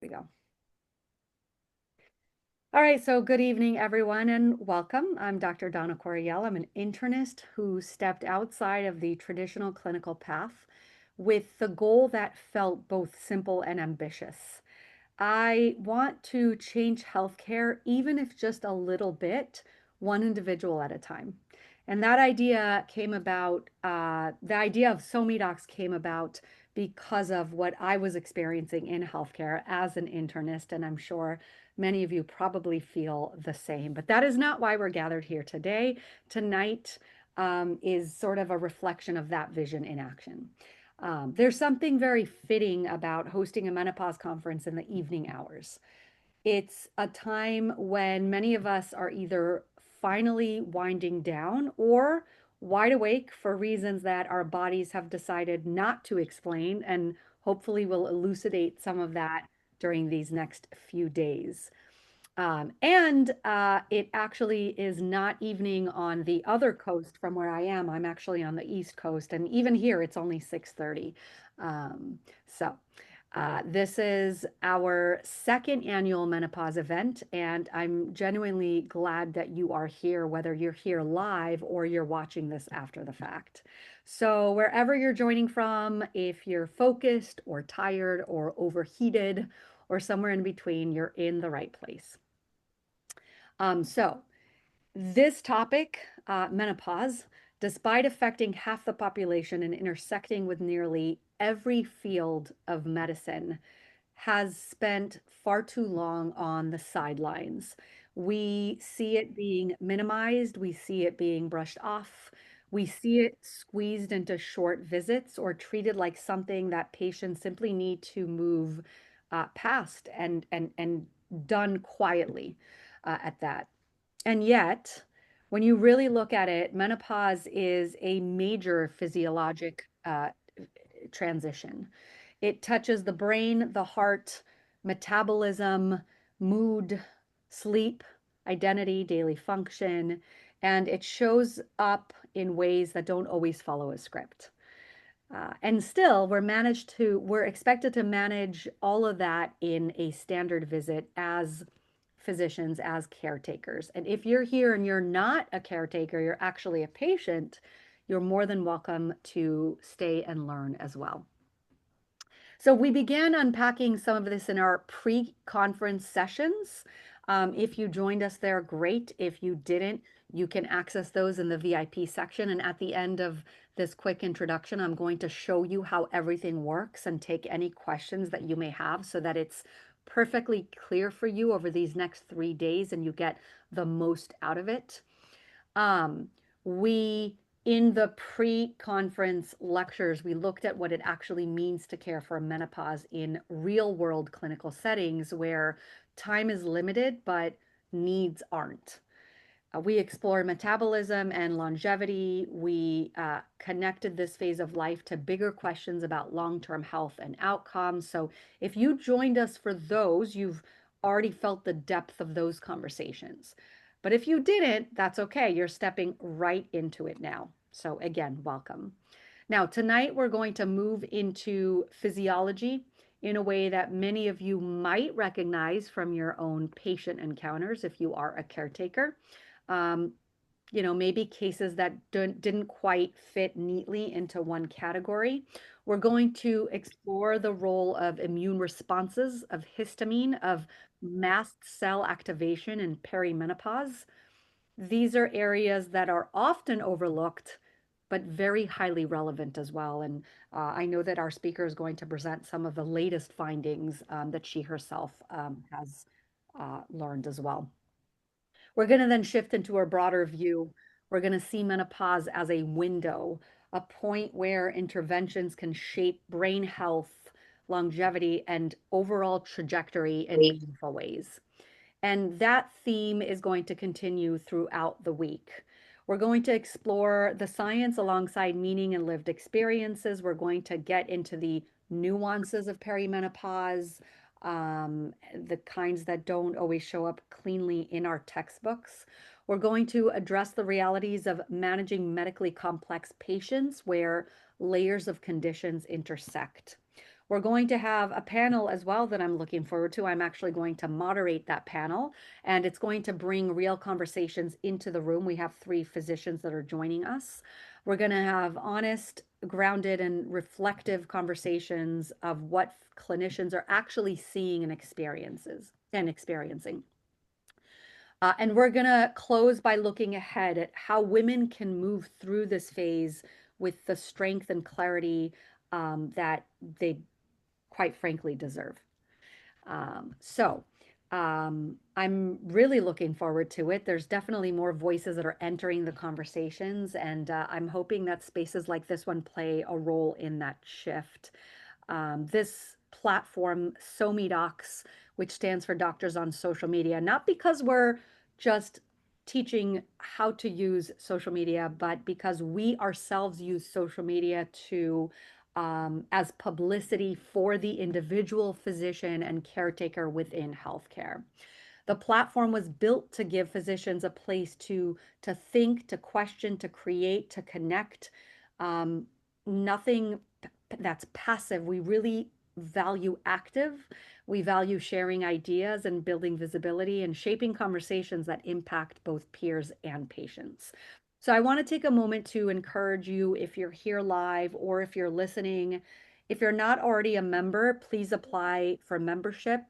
we go. All right, so good evening, everyone, and welcome. I'm Dr. Dana Corriel. I'm an internist who stepped outside of the traditional clinical path with the goal that felt both simple and ambitious. I want to change healthcare, even if just a little bit, one individual at a time. And that idea came about, the idea of SoMeDocs came about because of what I was experiencing in healthcare as an internist. And I'm sure many of you probably feel the same. But that is not why we're gathered here today. Tonight is sort of a reflection of that vision in action. There's something very fitting about hosting a menopause conference in the evening hours. It's a time when many of us are either finally winding down or wide awake for reasons that our bodies have decided not to explain, and hopefully will elucidate some of that during these next few days. And it actually is not evening on the other coast from where I am. I'm actually on the East Coast, and even here it's only 6:30. Um, so this is our second annual menopause event, and I'm genuinely glad that you are here, whether you're here live or you're watching this after the fact. So wherever you're joining from, if you're focused or tired or overheated or somewhere in between, you're in the right place. So this topic, menopause, despite affecting half the population and intersecting with nearly every field of medicine, has spent far too long on the sidelines. We see it being minimized, we see it being brushed off, we see it squeezed into short visits or treated like something that patients simply need to move past and done quietly at that. And yet, when you really look at it, menopause is a major physiologic transition. It touches the brain, the heart, metabolism, mood, sleep, identity, daily function, and it shows up in ways that don't always follow a script. And still, we're expected to manage all of that in a standard visit as physicians, as caretakers. And if you're here and you're not a caretaker, you're actually a patient, you're more than welcome to stay and learn as well. So we began unpacking some of this in our pre-conference sessions. If you joined us there, great. If you didn't, you can access those in the VIP section. And at the end of this quick introduction, I'm going to show you how everything works and take any questions that you may have so that it's perfectly clear for you over these next 3 days and you get the most out of it. We in the pre-conference lectures, we looked at what it actually means to care for menopause in real world clinical settings where time is limited, but needs aren't. We explored metabolism and longevity. We connected this phase of life to bigger questions about long-term health and outcomes. So if you joined us for those, you've already felt the depth of those conversations. But if you didn't, that's okay. You're stepping right into it now. So again, welcome. Now, tonight we're going to move into physiology in a way that many of you might recognize from your own patient encounters if you are a caretaker. Um, maybe cases that didn't quite fit neatly into one category. We're going to explore the role of immune responses, of histamine, of mast cell activation in perimenopause. These are areas that are often overlooked, but very highly relevant as well. And I know that our speaker is going to present some of the latest findings that she herself has learned as well. We're going to then shift into a broader view. We're going to see menopause as a window, a point where interventions can shape brain health, longevity, and overall trajectory in meaningful ways. And that theme is going to continue throughout the week. We're going to explore the science alongside meaning and lived experiences. We're going to get into the nuances of perimenopause, the kinds that don't always show up cleanly in our textbooks. We're going to address the realities of managing medically complex patients where layers of conditions intersect. We're going to have a panel as well that I'm looking forward to. I'm actually going to moderate that panel, and it's going to bring real conversations into the room. We have three physicians that are joining us. We're going to have honest, grounded, and reflective conversations of what clinicians are actually seeing and experiences and experiencing. And we're going to close by looking ahead at how women can move through this phase with the strength and clarity that they quite frankly deserve. So I'm really looking forward to it. There's definitely more voices that are entering the conversations, and I'm hoping that spaces like this one play a role in that shift. This platform, SoMeDocs, which stands for Doctors on Social Media, not because we're just teaching how to use social media, but because we ourselves use social media to as publicity for the individual physician and caretaker within healthcare. The platform was built to give physicians a place to think, to question, to create, to connect. Um, Nothing that's passive. We really value active. We value sharing ideas and building visibility and shaping conversations that impact both peers and patients. So I want to take a moment to encourage you if you're here live or if you're listening. If you're not already a member, please apply for membership.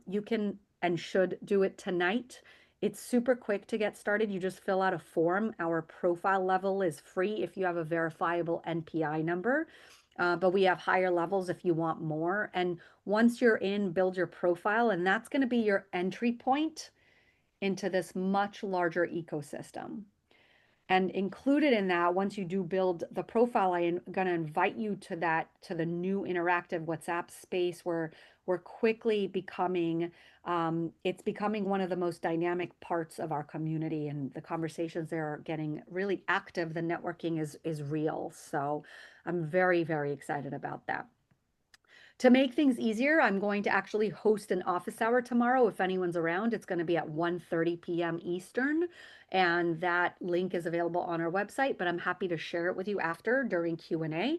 You can and should do it tonight. It's super quick to get started. You just fill out a form. Our profile level is free if you have a verifiable NPI number, but we have higher levels if you want more. And once you're in, build your profile, and that's going to be your entry point into this much larger ecosystem. And included in that, once you do build the profile, I am going to invite you to the new interactive WhatsApp space where we're quickly becoming, it's becoming one of the most dynamic parts of our community, and the conversations there are getting really active. The networking is real. So I'm very, very excited about that. To make things easier, I'm going to actually host an office hour tomorrow. If anyone's around, it's going to be at 1:30 p.m. Eastern, and that link is available on our website, but I'm happy to share it with you after during Q&A.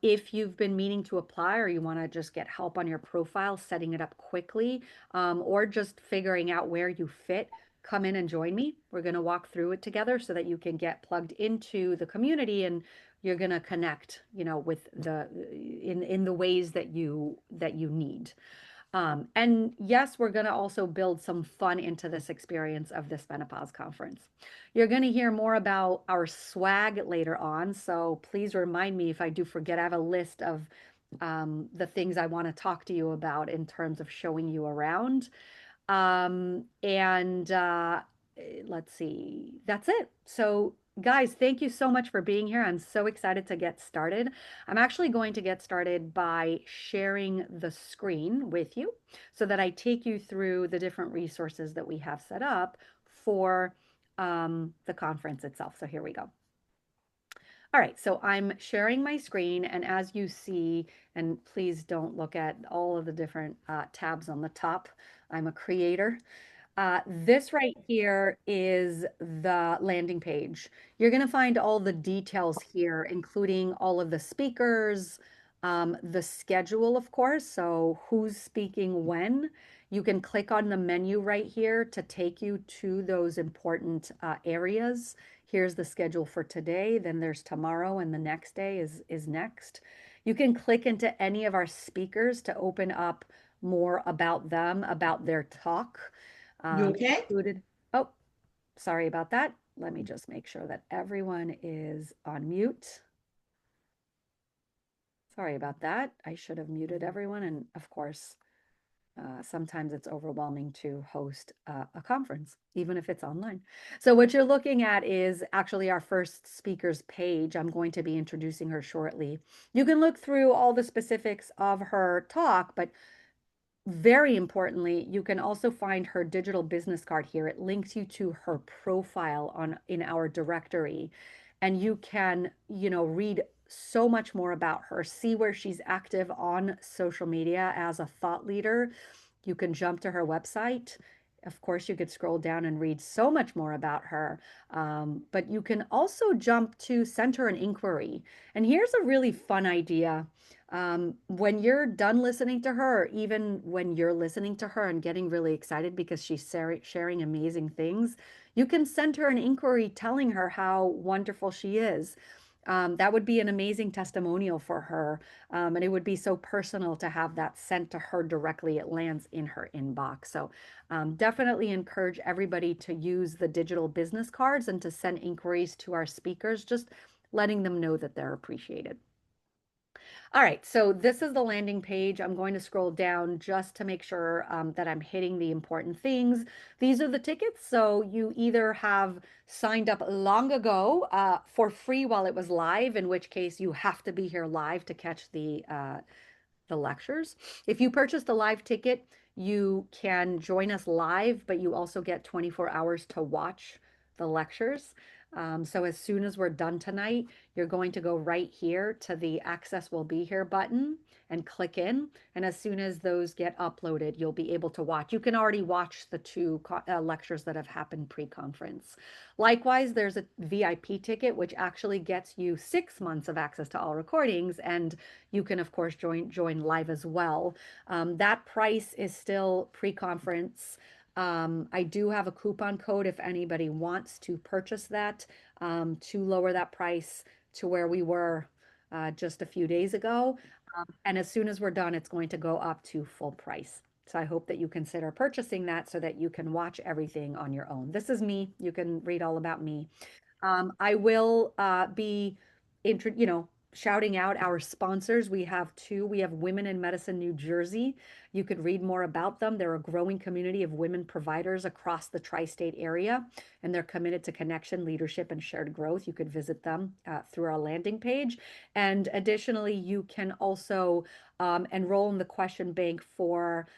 If you've been meaning to apply or you want to just get help on your profile, setting it up quickly, or just figuring out where you fit, come in and join me. We're going to walk through it together so that you can get plugged into the community and you're going to connect, with in the ways that you need. And yes, we're going to also build some fun into this experience of this menopause conference. You're going to hear more about our swag later on, so please remind me if I do forget. I have a list of the things I want to talk to you about in terms of showing you around. And let's see, that's it. So, guys, thank you so much for being here. I'm so excited to get started. I'm actually going to get started by sharing the screen with you so that I take you through the different resources that we have set up for the conference itself. So, here we go. All right, so I'm sharing my screen, and as you see, and please don't look at all of the different tabs on the top. I'm a creator. This right here is the landing page. You're going to find all the details here, including all of the speakers, the schedule, of course, so who's speaking when. You can click on the menu right here to take you to those important areas. Here's the schedule for today, then there's tomorrow, and the next day is next. You can click into any of our speakers to open up more about them, about their talk. You okay? Included. Oh, sorry about that. Let me just make sure that everyone is on mute. Sorry about that. I should have muted everyone. And of course, sometimes it's overwhelming to host a conference, even if it's online. So what you're looking at is actually our first speaker's page. I'm going to be introducing her shortly. You can look through all the specifics of her talk, but very importantly, you can also find her digital business card here. It links you to her profile in our directory, and you can, read so much more about her, see where she's active on social media as a thought leader. You can jump to her website. Of course, you could scroll down and read so much more about her. But you can also jump to center an inquiry. And here's a really fun idea. When you're done listening to her, or even when you're listening to her and getting really excited because she's sharing amazing things, you can send her an inquiry telling her how wonderful she is. That would be an amazing testimonial for her. And it would be so personal to have that sent to her directly. It lands in her inbox. So definitely encourage everybody to use the digital business cards and to send inquiries to our speakers, just letting them know that they're appreciated. All right, so this is the landing page. I'm going to scroll down just to make sure that I'm hitting the important things. These are the tickets. So you either have signed up long ago for free while it was live, in which case you have to be here live to catch the lectures. If you purchase the live ticket, you can join us live, but you also get 24 hours to watch the lectures. So as soon as we're done tonight, you're going to go right here to the Access Will Be Here button and click in. And as soon as those get uploaded, you'll be able to watch. You can already watch the two lectures that have happened pre-conference. Likewise, there's a VIP ticket, which actually gets you 6 months of access to all recordings. And you can, of course, join live as well. That price is still pre-conference. I do have a coupon code if anybody wants to purchase that to lower that price to where we were just a few days ago. And as soon as we're done, it's going to go up to full price. So I hope that you consider purchasing that so that you can watch everything on your own. This is me. You can read all about me. I will be, shouting out our sponsors. We have two. We have Women in Medicine New Jersey. You could read more about them. They're a growing community of women providers across the tri-state area, and they're committed to connection, leadership, and shared growth. You could visit them through our landing page. And additionally, you can also enroll in the question bank for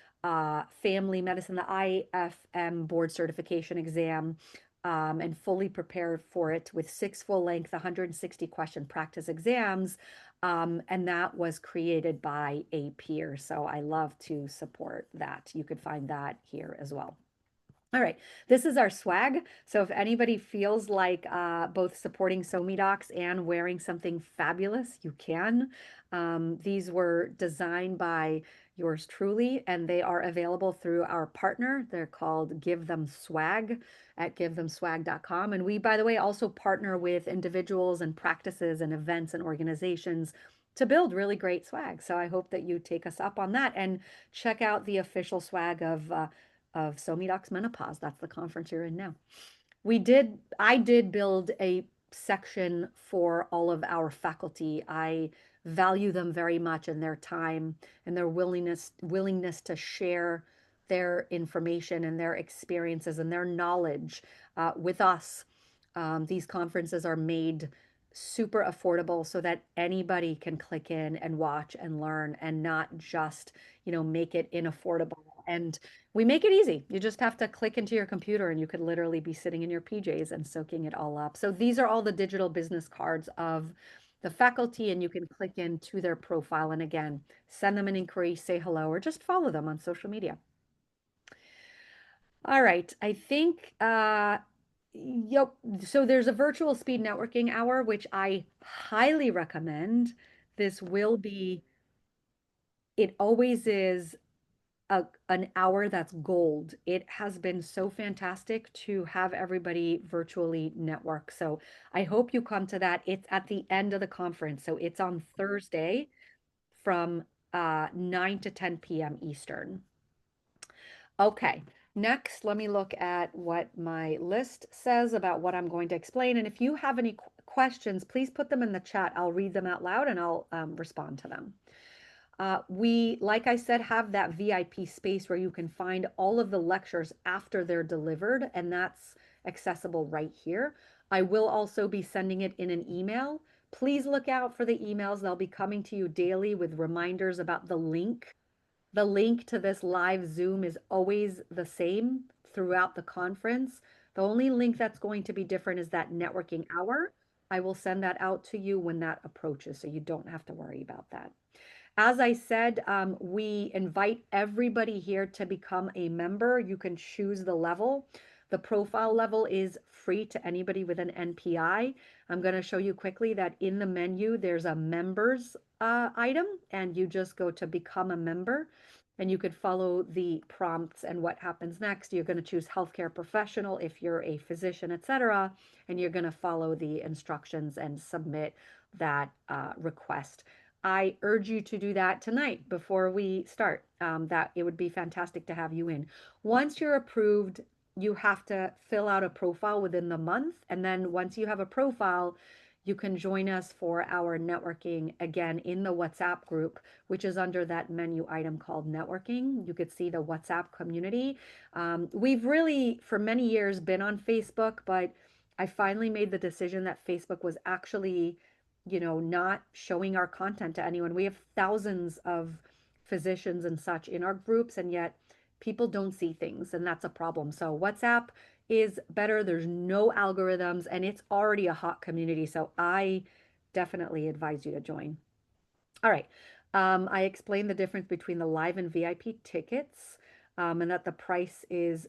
family medicine, the IFM board certification exam and fully prepared for it with 6 full-length, 160 question practice exams. And that was created by a peer. So I love to support that. You could find that here as well. All right, this is our swag. So if anybody feels like both supporting SoMeDocs and wearing something fabulous, you can. These were designed by yours truly, and they are available through our partner. They're called Give Them Swag at givethemswag.com. And we, by the way, also partner with individuals and practices and events and organizations to build really great swag. So I hope that you take us up on that and check out the official swag of SoMeDocs Menopause. That's the conference you're in now. I did build a section for all of our faculty. I value them very much in their time and their willingness to share their information and their experiences and their knowledge with us. These conferences are made super affordable so that anybody can click in and watch and learn and not just, make it inaffordable. And we make it easy. You just have to click into your computer and you could literally be sitting in your PJs and soaking it all up. So these are all the digital business cards of the faculty, and you can click into their profile. And again, send them an inquiry, say hello, or just follow them on social media. All right. I think, yep. So there's a virtual speed networking hour, which I highly recommend. This will be, it always is an hour that's gold. It has been so fantastic to have everybody virtually network. So I hope you come to that. It's at the end of the conference. So it's on Thursday from 9 to 10 p.m. Eastern. Okay, next, let me look at what my list says about what I'm going to explain. And if you have any questions, please put them in the chat. I'll read them out loud and I'll respond to them. We, like I said, have that VIP space where you can find all of the lectures after they're delivered, and that's accessible right here. I will also be sending it in an email. Please look out for the emails. They'll be coming to you daily with reminders about the link. The link to this live Zoom is always the same throughout the conference. The only link that's going to be different is that networking hour. I will send that out to you when that approaches, so you don't have to worry about that. As I said, we invite everybody here to become a member. You can choose the level. The profile level is free to anybody with an NPI. I'm going to show you quickly that in the menu, there's a members item, and you just go to become a member. And you could follow the prompts and what happens next. You're going to choose healthcare professional if you're a physician, etc. And you're going to follow the instructions and submit that request. I urge you to do that tonight before we start. That it would be fantastic to have you in. Once you're approved, you have to fill out a profile within the month. And then once you have a profile, you can join us for our networking again in the WhatsApp group, which is under that menu item called networking. You could see the WhatsApp community. We've really, for many years, been on Facebook, but I finally made the decision that Facebook was actually, not showing our content to anyone. We have thousands of physicians and such in our groups, and yet people don't see things, and that's a problem. So WhatsApp is better. There's no algorithms, and it's already a hot community. So I definitely advise you to join. All right. I explained the difference between the live and VIP tickets, and that the price is,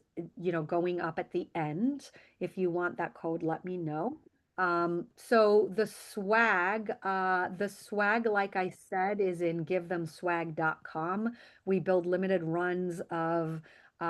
going up at the end. If you want that code, let me know. So the swag, like I said, is in givethemswag.com. We build limited runs of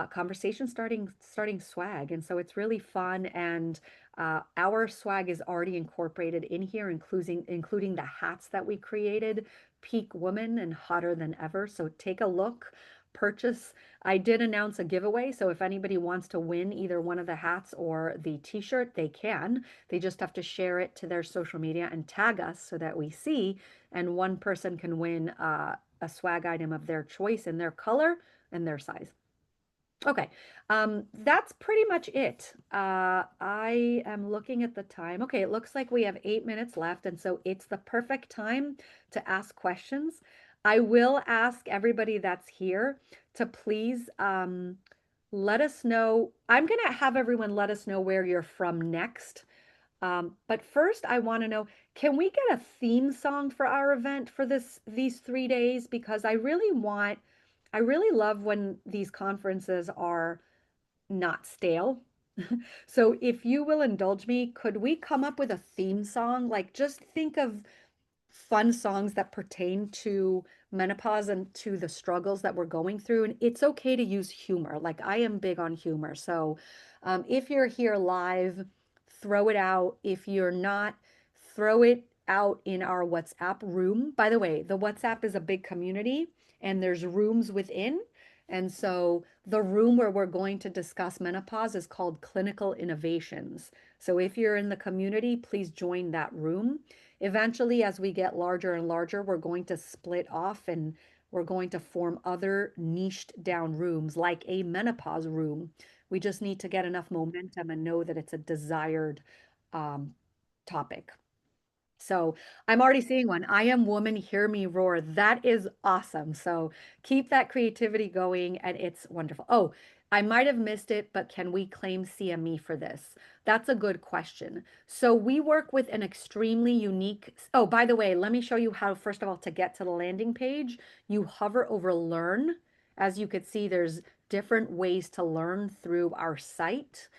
conversation starting swag, and so it's really fun. And our swag is already incorporated in here, including the hats that we created, peak woman and hotter than ever. So take a look, purchase. I did announce a giveaway, so if anybody wants to win either one of the hats or the t-shirt, they can. They just have to share it to their social media and tag us so that we see, and one person can win a swag item of their choice in their color and their size. Okay, that's pretty much it. I am looking at the time. Okay, it looks like we have 8 minutes left, and so it's the perfect time to ask questions. I will ask everybody that's here to please let us know. I'm gonna have everyone let us know where you're from next. But first, I want to know, can we get a theme song for our event for these 3 days? Because I really love when these conferences are not stale. So if you will indulge me, could we come up with a theme song? Like just think of fun songs that pertain to menopause and to the struggles that we're going through. And it's okay to use humor. Like I am big on humor. So if you're here live, throw it out. If you're not, throw it out in our WhatsApp room. By the way, the WhatsApp is a big community and there's rooms within. And so the room where we're going to discuss menopause is called Clinical Innovations. So if you're in the community, please join that room. Eventually, as we get larger and larger, we're going to split off and we're going to form other niched down rooms like a menopause room. We just need to get enough momentum and know that it's a desired um, topic. So I'm already seeing one. I am woman, hear me roar. That is awesome. So keep that creativity going, and it's wonderful. Oh, I might have missed it, but can we claim CME for this? That's a good question. So we work with an extremely unique. Oh, by the way, let me show you how, first of all, to get to the landing page. You hover over learn. As you could see, there's different ways to learn through our site.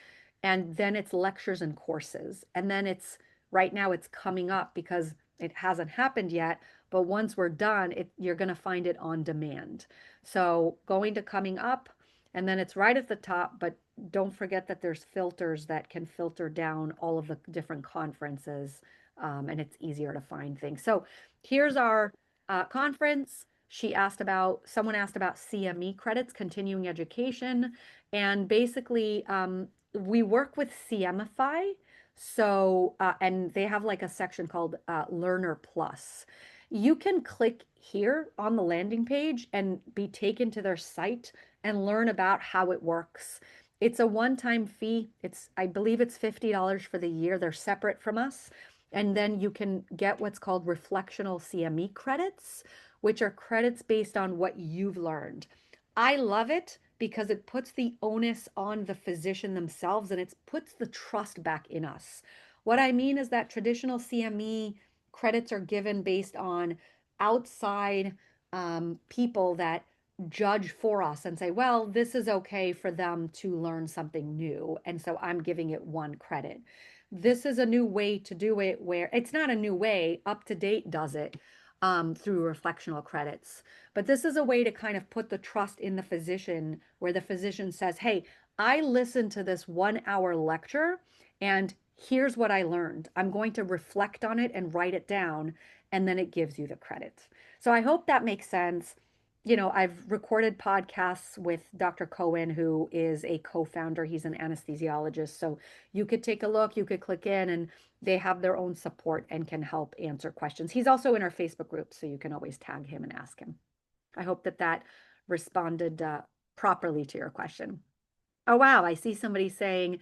And then it's lectures and courses. And then it's right now it's coming up because it hasn't happened yet. But once we're done, you're going to find it on demand. So going to coming up, and then it's right at the top. But don't forget that there's filters that can filter down all of the different conferences, and it's easier to find things. So here's our conference. Someone asked about CME credits, continuing education. And basically, we work with CMify. So, and they have like a section called Learner Plus. You can click here on the landing page and be taken to their site and learn about how it works. It's a one-time fee. I believe it's $50 for the year. They're separate from us. And then you can get what's called reflectional CME credits, which are credits based on what you've learned. I love it because it puts the onus on the physician themselves and it puts the trust back in us. What I mean is that traditional CME credits are given based on outside people that judge for us and say, well, this is okay for them to learn something new. And so I'm giving it one credit. This is a new way to do it where it's not a new way, Up to Date does it through reflectional credits. But this is a way to kind of put the trust in the physician where the physician says, hey, I listened to this 1 hour lecture and here's what I learned. I'm going to reflect on it and write it down. And then it gives you the credit. So I hope that makes sense. I've recorded podcasts with Dr. Cohen, who is a co-founder. He's an anesthesiologist. So you could take a look, you could click in, and they have their own support and can help answer questions. He's also in our Facebook group, so you can always tag him and ask him. I hope that that responded properly to your question. Oh, wow. I see somebody saying,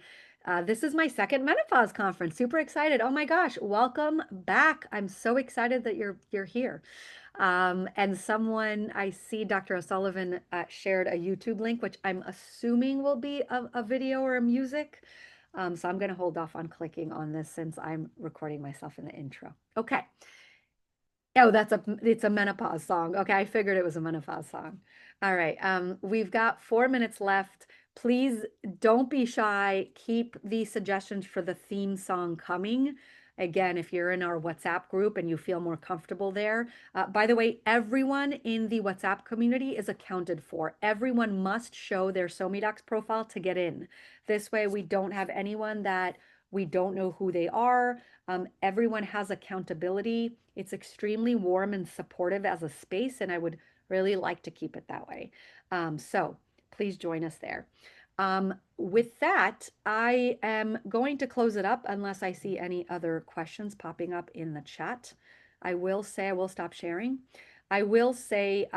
this is my second menopause conference. Super excited. Oh my gosh, welcome back. I'm so excited that you're here. And someone, I see Dr. O'Sullivan shared a YouTube link, which I'm assuming will be a video or a music. So I'm going to hold off on clicking on this since I'm recording myself in the intro. Okay. Oh, it's a menopause song. Okay, I figured it was a menopause song. All right. We've got 4 minutes left. Please don't be shy. Keep the suggestions for the theme song coming. Again, if you're in our WhatsApp group and you feel more comfortable there. By the way, everyone in the WhatsApp community is accounted for. Everyone must show their SoMeDocs profile to get in. This way, we don't have anyone that we don't know who they are. Everyone has accountability. It's extremely warm and supportive as a space, and I would really like to keep it that way. So please join us there. With that, I am going to close it up unless I see any other questions popping up in the chat. I will say I will stop sharing. I will say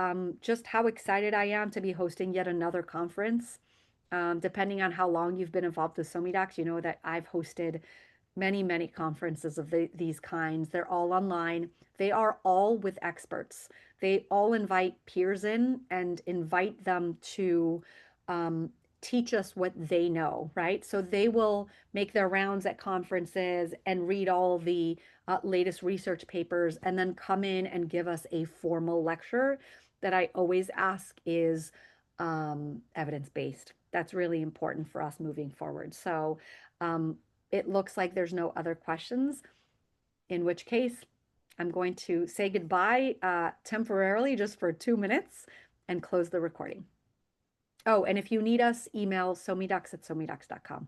just how excited I am to be hosting yet another conference. Depending on how long you've been involved with SoMeDocs, you know that I've hosted many, many conferences of these kinds. They're all online. They are all with experts. They all invite peers in and invite them to um, teach us what they know, right? So they will make their rounds at conferences and read all the latest research papers and then come in and give us a formal lecture that I always ask is evidence-based. That's really important for us moving forward. So um, it looks like there's no other questions, in which case I'm going to say goodbye temporarily just for 2 minutes and close the recording. Oh, and if you need us, email somedocs@somedocs.com.